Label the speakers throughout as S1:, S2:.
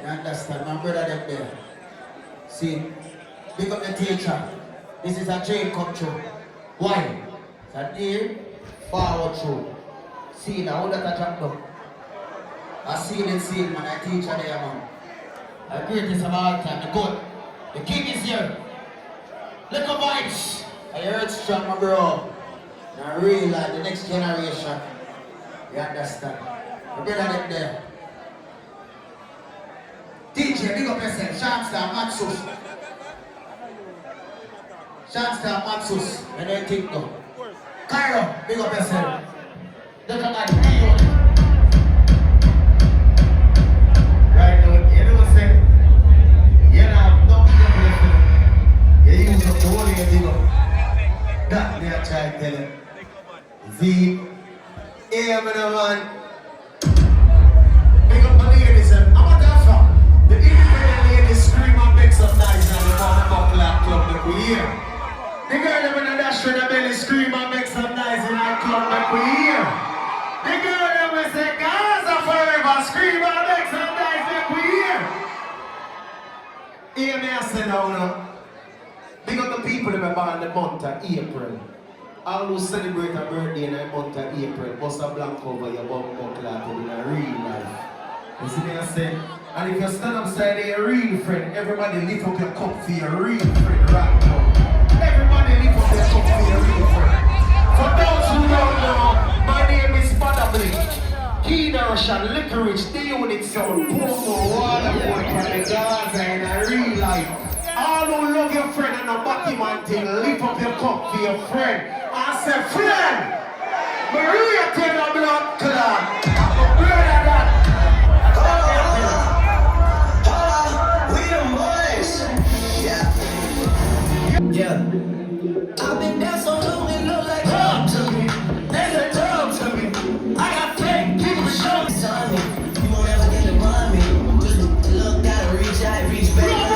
S1: You understand? My brother them there. See, big up the teacher. This is a train come through. Why? It's a deal forward through. See now, how that a drop down? I see man, I teacher there, man. The greatest of all time, the good. The king is here. Little vibes. I heard strong, my bro. Now realize the next generation. You understand? My brother them there. DJ, big up yourself. Shamstar, Matsus. Shamstar, Matsus. And then think no. Cairo, big up yourself. Look at that. Right now, you know what I'm saying? You don't have nothing to do. You use up the whole of your big up. That me I try to tell you. V. Hey, man. Big up my ladies. I'm a dancer. The independent ladies scream and make some noise and the motherfucker club that we hear. The girl them in the dash with the belly scream and make some noise in our club that we hear. The girl them will say Gaza forever scream and make some noise that we hear. Hear me I say now. Big up the people that are born in the month of April. All who celebrate a birthday in the month of April must have blank over your bum buckle in a real life. You see me I say? And if you stand upside your real friend, everybody lift up your cup for your real friend right now. Everybody lift up your cup for your real friend. For those who don't know, my name is Buildup. Key Russian, Licorice, the unit sound, Pomo, Waterboy, and the Gaza in a real life. All who love your friend and a Batman thing, lift up your cup for your friend. I say, friend! Maria Taylor blood clot. I'm a brother that. Yeah, I've been there so long it look like home to me. There's a drum to me. I got fake people to show me something. You won't ever get to run me. Just look, gotta reach out, reach back.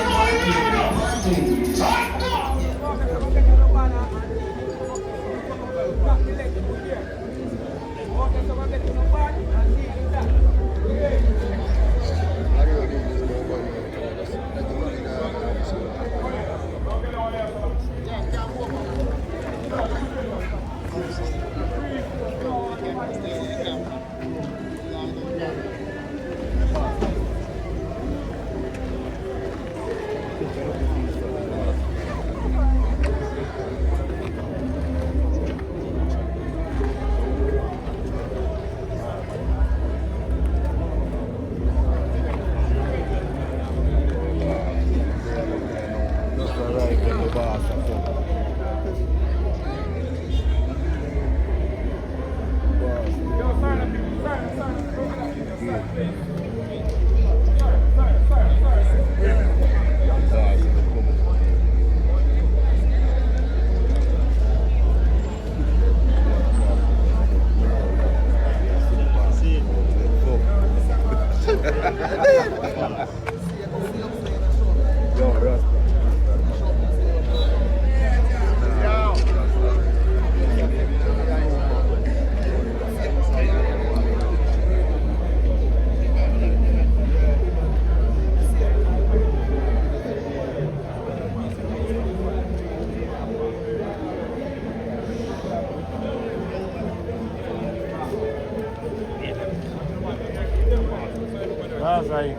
S2: Aí.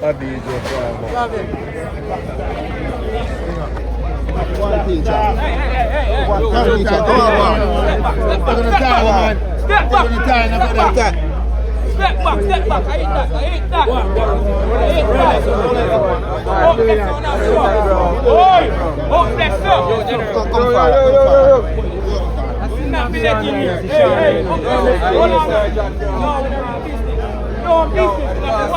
S2: A DJ Farmer.
S3: One teacher.
S2: Hey.
S3: One teacher. Go on. Step back.
S4: Step back. I hate that. Oh, bless up. Not be letting you. Hey, hold on. No business.